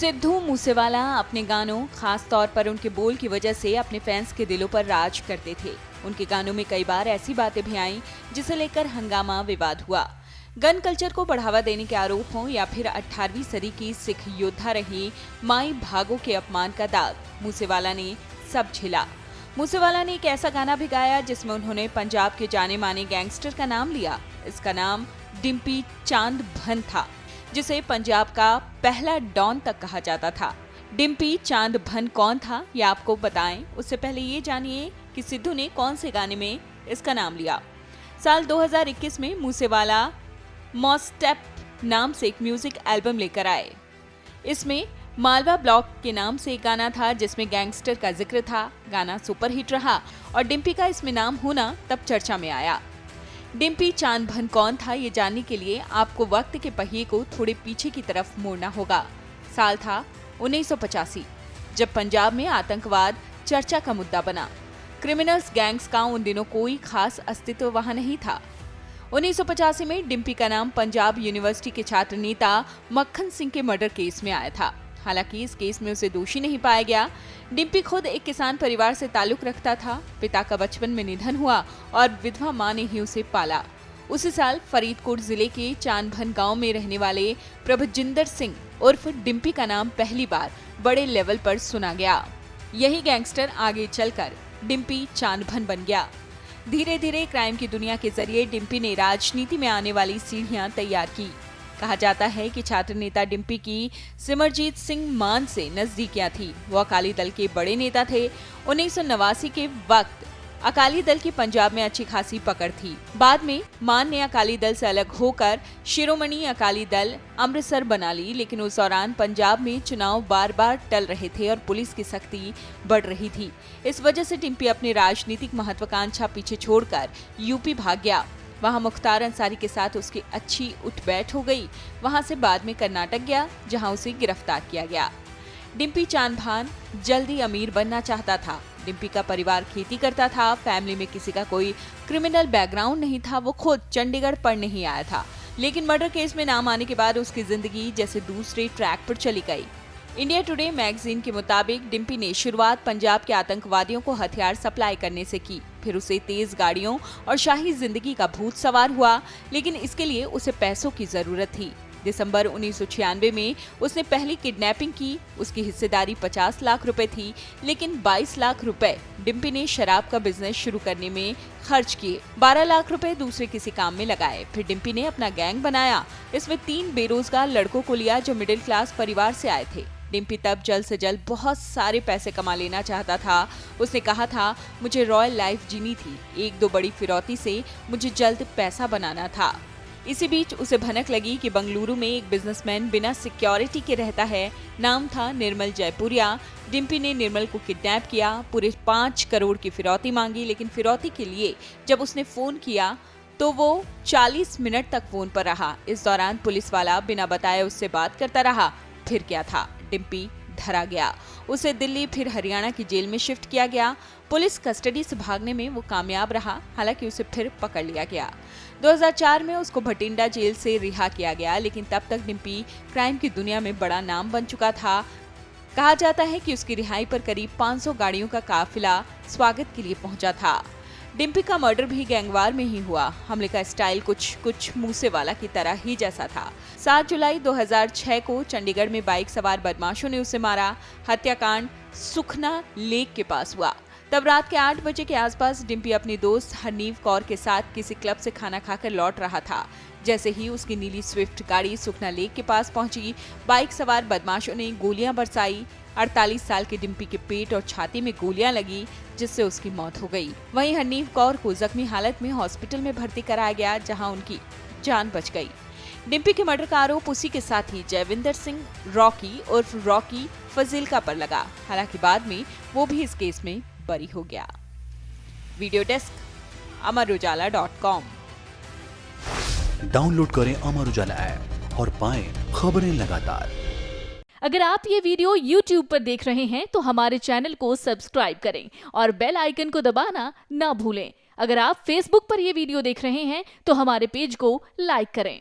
सिद्धू मूसेवाला अपने गानों, खास तौर पर उनके बोल की वजह से अपने फैंस के दिलों पर राज करते थे। उनके गानों में कई बार ऐसी बातें भी आईं जिसे लेकर हंगामा विवाद हुआ। गन कल्चर को बढ़ावा देने के आरोप हों या फिर 18वीं सदी की सिख योद्धा रही माई भागो के अपमान का दाग, मूसेवाला ने सब झेला। मूसेवाला ने एक ऐसा गाना भी गाया जिसमें उन्होंने पंजाब के जाने माने गैंगस्टर का नाम लिया। इसका नाम डिम्पी चांद भन था, जिसे पंजाब का पहला डॉन तक कहा जाता था। डिम्पी चांद भन कौन था, ये आपको बताएं उससे पहले ये जानिए कि सिद्धू ने कौन से गाने में इसका नाम लिया। साल 2021 में मूसेवाला मॉस्टेप नाम से एक म्यूजिक एल्बम लेकर आए। इसमें मालवा ब्लॉक के नाम से एक गाना था जिसमें गैंगस्टर का जिक्र था। गाना सुपरहिट रहा और डिम्पी का इसमें नाम होना तब चर्चा में आया। डिम्पी चांद भन कौन था, ये जानने के लिए आपको वक्त के पहिए को थोड़े पीछे की तरफ मोड़ना होगा। साल था 1985, जब पंजाब में आतंकवाद चर्चा का मुद्दा बना। क्रिमिनल्स गैंग्स का उन दिनों कोई खास अस्तित्व वहां नहीं था। 1985 में डिम्पी का नाम पंजाब यूनिवर्सिटी के छात्र नेता मक्खन सिंह के मर्डर केस में आया था। हालांकि इस केस में उसे दोषी नहीं पाया गया। डिम्पी खुद एक किसान परिवार से ताल्लुक रखता था। पिता का बचपन में निधन हुआ और विधवा मां ने ही उसे पाला। उसी साल फरीदकोट जिले के चांदभन गांव में रहने वाले प्रभजिंदर सिंह उर्फ डिम्पी का नाम पहली बार बड़े लेवल पर सुना गया। यही गैंगस्टर आगे चलकर डिम्पी चांदभन बन गया। धीरे धीरे क्राइम की दुनिया के जरिए डिम्पी ने राजनीति में आने वाली सीढ़ियां तैयार की। कहा जाता है कि छात्र नेता डिम्पी की सिमरजीत सिंह मान से नजदीकियां थी। वो अकाली दल के बड़े नेता थे। 1989 के वक्त अकाली दल की पंजाब में अच्छी खासी पकड़ थी। बाद में मान ने अकाली दल से अलग होकर शिरोमणि अकाली दल अमृतसर बना ली, लेकिन उस दौरान पंजाब में चुनाव बार बार टल रहे थे और पुलिस की सख्ती बढ़ रही थी। इस वजह से डिम्पी अपनी राजनीतिक महत्वाकांक्षा पीछे छोड़कर यूपी भाग गया। वहां मुख्तार अंसारी के साथ उसकी अच्छी उठबैठ हो गई। वहां से बाद में कर्नाटक गया, जहां उसे गिरफ्तार किया गया। डिम्पी चांदभन जल्दी अमीर बनना चाहता था। डिम्पी का परिवार खेती करता था। फैमिली में किसी का कोई क्रिमिनल बैकग्राउंड नहीं था। वो खुद चंडीगढ़ पढ़ने ही आया था, लेकिन मर्डर केस में नाम आने के बाद उसकी जिंदगी जैसे दूसरे ट्रैक पर चली गई। इंडिया टुडे मैगजीन के मुताबिक डिम्पी ने शुरुआत पंजाब के आतंकवादियों को हथियार सप्लाई करने से की। फिर उसे तेज गाड़ियों और शाही जिंदगी का भूत सवार हुआ, लेकिन इसके लिए उसे पैसों की जरूरत थी। दिसंबर 1996 में उसने पहली किडनैपिंग की। उसकी हिस्सेदारी 50 लाख रुपए थी, लेकिन 22 लाख रुपए डिम्पी ने शराब का बिजनेस शुरू करने में खर्च किए। 12 लाख रुपए दूसरे किसी काम में लगाए। फिर डिम्पी ने अपना गैंग बनाया। इसमें 3 बेरोजगार लड़कों को लिया जो मिडिल क्लास परिवार से आए थे। डिम्पी तब जल्द से जल्द बहुत सारे पैसे कमा लेना चाहता था। उसने कहा था, मुझे रॉयल लाइफ जीनी थी। 1-2 बड़ी फिरौती से मुझे जल्द पैसा बनाना था। इसी बीच उसे भनक लगी कि बंगलुरु में एक बिजनेसमैन बिना सिक्योरिटी के रहता है। नाम था निर्मल जयपुरिया। डिम्पी ने निर्मल को किडनैप किया। पूरे 5 करोड़ की फिरौती मांगी, लेकिन फिरौती के लिए जब उसने फोन किया तो वो 40 मिनट तक फोन पर रहा। इस दौरान पुलिस वाला बिना बताए उससे बात करता रहा। फिर क्या था, डिम्पी धरा गया। उसे दिल्ली फिर हरियाणा की जेल में शिफ्ट किया गया। पुलिस कस्टडी से भागने में वो कामयाब रहा, हालांकि उसे फिर पकड़ लिया गया। 2004 में उसको भटिंडा जेल से रिहा किया गया, लेकिन तब तक डिम्पी क्राइम की दुनिया में बड़ा नाम बन चुका था। कहा जाता है कि उसकी रिहाई पर करीब 500 गाड़ियों का काफिला स्वागत के लिए पहुंचा था। डिम्पी का मर्डर भी गैंगवार में ही हुआ। हमले का स्टाइल कुछ मूसेवाला की तरह ही जैसा था। 7 जुलाई 2006 को चंडीगढ़ में बाइक सवार बदमाशों ने उसे मारा। हत्याकांड सुखना लेक के पास हुआ। तब रात के 8 बजे के आसपास डिम्पी अपनी दोस्त हरनीव कौर के साथ किसी क्लब से खाना खाकर लौट रहा था। जैसे ही उसकी नीली स्विफ्ट गाड़ी सुखना लेक के पास पहुंची, बाइक सवार बदमाशों ने गोलियां बरसाई। 48 साल के डिम्पी के पेट और छाती में गोलियां लगी, जिससे उसकी मौत हो गई। वहीं हरनीव कौर को जख्मी हालत में हॉस्पिटल में भर्ती कराया गया, जहां उनकी जान बच गई। डिम्पी के मर्डर का आरोप उसी के साथ ही जयविंदर सिंह रॉकी उर्फ रॉकी फजील्का पर लगा। हालांकि बाद में वो भी इस केस में बरी हो गया। Video desk amarujala.com। डाउनलोड करें अमर उजाला ऐप और पाएं खबरें लगातार। अगर आप ये वीडियो YouTube पर देख रहे हैं तो हमारे चैनल को सब्सक्राइब करें और बेल आइकन को दबाना ना भूलें। अगर आप Facebook पर ये वीडियो देख रहे हैं तो हमारे पेज को लाइक करें।